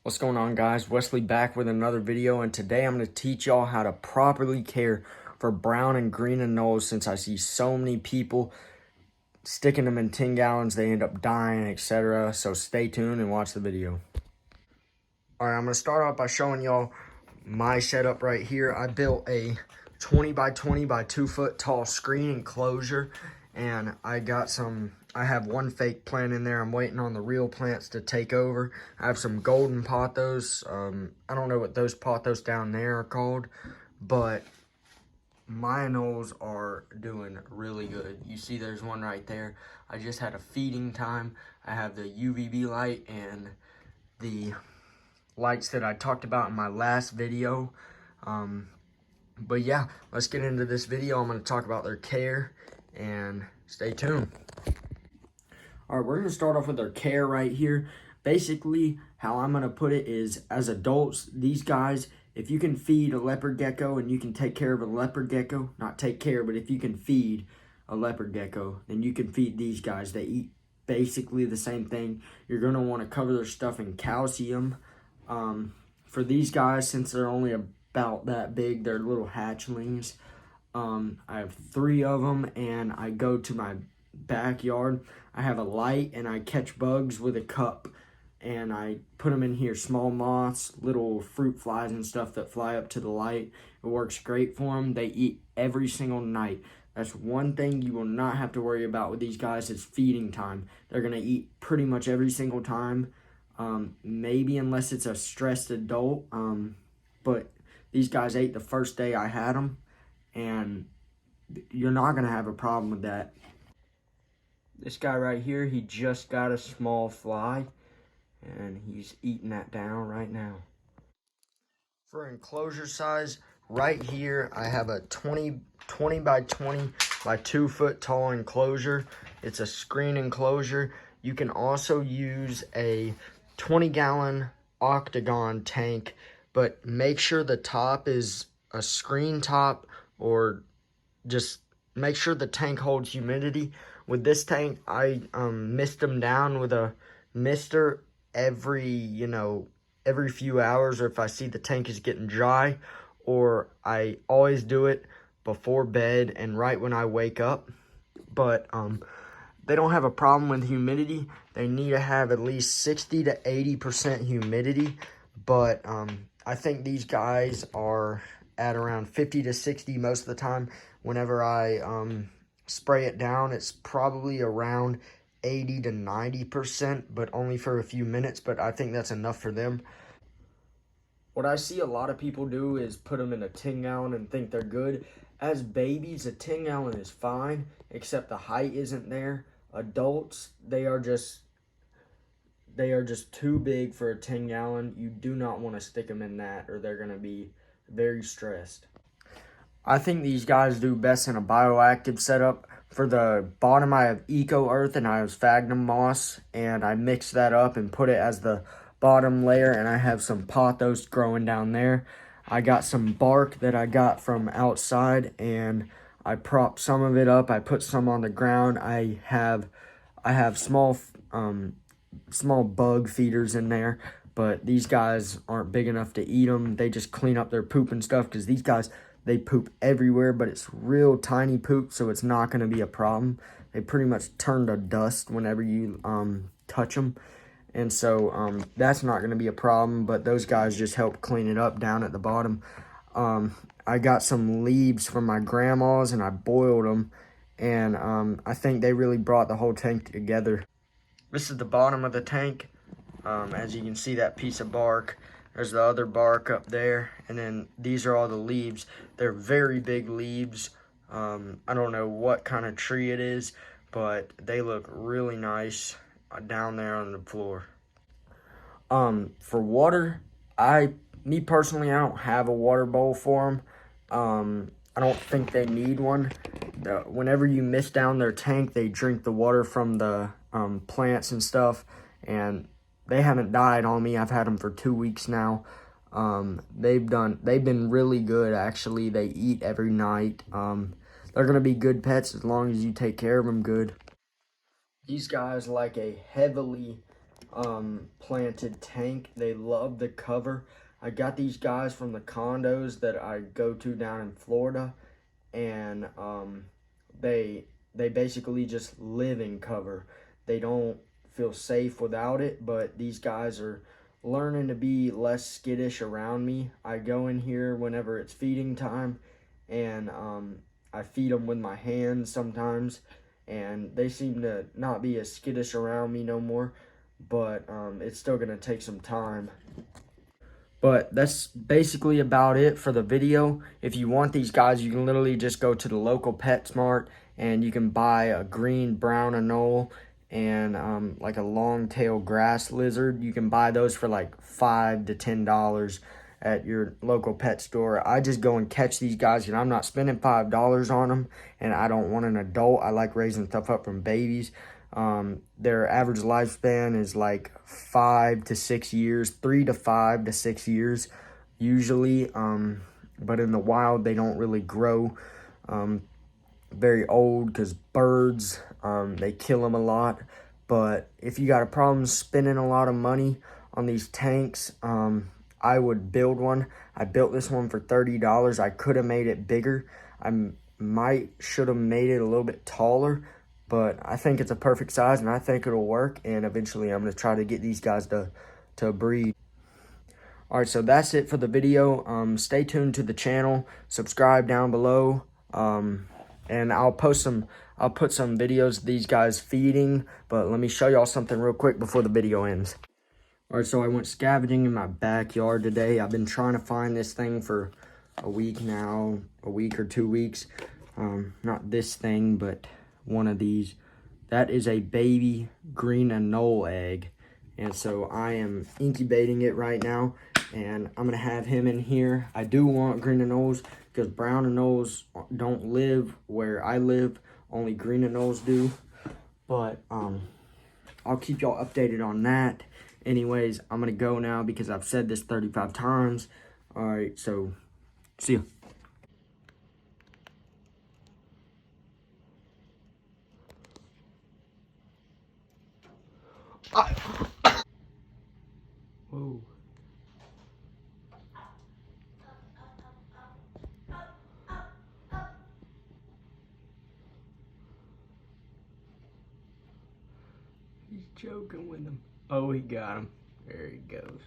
What's going on, guys? Wesley back with another video, and today I'm going to teach y'all how to properly care for brown and green anoles. Since I see so many people sticking them in 10 gallons, they end up dying, etc. So stay tuned and watch the video. Alright, I'm going to start off by showing y'all my setup right here. I built a 20 by 20 by 2 foot tall screen enclosure, and I have one fake plant in there. I'm waiting on the real plants to take over. I have some golden pothos. I don't know what those pothos down there are called, but my anoles are doing really good. You see there's one right there. I just had a feeding time. I have the UVB light and the lights that I talked about in my last video. But yeah, let's get into this video. I'm going to talk about their care, and stay tuned. All right, we're going to start off with their care right here. Basically, how I'm going to put it is, as adults, these guys, if you can feed a leopard gecko and you can take care of a leopard gecko, not take care, but if you can feed a leopard gecko, then you can feed these guys. They eat basically the same thing. You're going to want to cover their stuff in calcium. For these guys, since they're only about that big, they're little hatchlings. I have 3 of them, and I go to my backyard. I have a light, and I catch bugs with a cup, and I put them in here. Small moths, little fruit flies and stuff that fly up to the light. It works great for them. They eat every single night. That's one thing you will not have to worry about with these guys is feeding time. They're going to eat pretty much every single time. Maybe unless it's a stressed adult. But these guys ate the first day I had them, and you're not going to have a problem with that. This guy right here, he just got a small fly, and he's eating that down right now. For enclosure size, right here, I have a 20 by 20 by 2 foot tall enclosure. It's a screen enclosure. You can also use a 20-gallon octagon tank, but make sure the top is a screen top, or just make sure the tank holds humidity. With this tank, I mist them down with a mister every few hours, or if I see the tank is getting dry, or I always do it before bed and right when I wake up. But they don't have a problem with humidity. They need to have at least 60 to 80% humidity, but I think these guys are at around 50 to 60 most of the time. Whenever I spray it down, it's probably around 80 to 90%, but only for a few minutes, but I think that's enough for them. What I see a lot of people do is put them in a 10-gallon and think they're good. As babies, a 10-gallon is fine, except the height isn't there. Adults, they are just too big for a 10-gallon. You do not want to stick them in that, or they're going to be very stressed. I think these guys do best in a bioactive setup. For the bottom, I have Eco Earth and I have sphagnum moss, and I mix that up and put it as the bottom layer, and I have some pothos growing down there. I got some bark that I got from outside, and I prop some of it up. I put some on the ground. I have small bug feeders in there, but these guys aren't big enough to eat them. They just clean up their poop and stuff, because these guys, they poop everywhere, but it's real tiny poop, so it's not going to be a problem. They pretty much turn to dust whenever you touch them, and so that's not going to be a problem, but those guys just help clean it up down at the bottom. I got some leaves from my grandma's, and I boiled them, and I think they really brought the whole tank together. This is the bottom of the tank. As you can see, that piece of bark. There's the other bark up there, and then these are all the leaves. They're very big leaves. I don't know what kind of tree it is, but they look really nice down there on the floor. For water, me personally, I don't have a water bowl for them. I don't think they need one. Whenever you mist down their tank, they drink the water from the plants and stuff, and they haven't died on me. I've had them for 2 weeks now. They've been really good, actually. They eat every night. They're going to be good pets as long as you take care of them good. These guys like a heavily planted tank. They love the cover. I got these guys from the condos that I go to down in Florida, and they basically just live in cover. They don't feel safe without it, but these guys are learning to be less skittish around me. I go in here whenever it's feeding time, and I feed them with my hands sometimes, and they seem to not be as skittish around me no more, but it's still gonna take some time. But that's basically about it for the video. If you want these guys, you can literally just go to the local PetSmart and you can buy a green, brown anole and like a long-tail grass lizard. You can buy those for like $5 to $10 at your local pet store. I just go and catch these guys and I'm not spending $5 on them, and I don't want an adult. I like raising stuff up from babies. Their average lifespan is like 5 to 6 years, 3 to 5 to 6 years usually. But in the wild, they don't really grow very old because birds, they kill them a lot. But if you got a problem spending a lot of money on these tanks, I would build one. I built this one for $30. I could have made it bigger. Should have made it a little bit taller, but I think it's a perfect size and I think it'll work. And eventually I'm going to try to get these guys to breed. All right, so that's it for the video. Stay tuned to the channel, subscribe down below. And I'll put some videos of these guys feeding, but let me show y'all something real quick before the video ends. All right, so I went scavenging in my backyard today. I've been trying to find this thing for a week now, a week or 2 weeks. Not this thing, but one of these. That is a baby green anole egg. And so I am incubating it right now, and I'm gonna have him in here. I do want green anoles because brown anoles don't live where I live. Only green anoles do. But I'll keep y'all updated on that. Anyways, I'm gonna go now because I've said this 35 times. All right, so see ya. Whoa. He's joking with him. Oh, he got him. There he goes.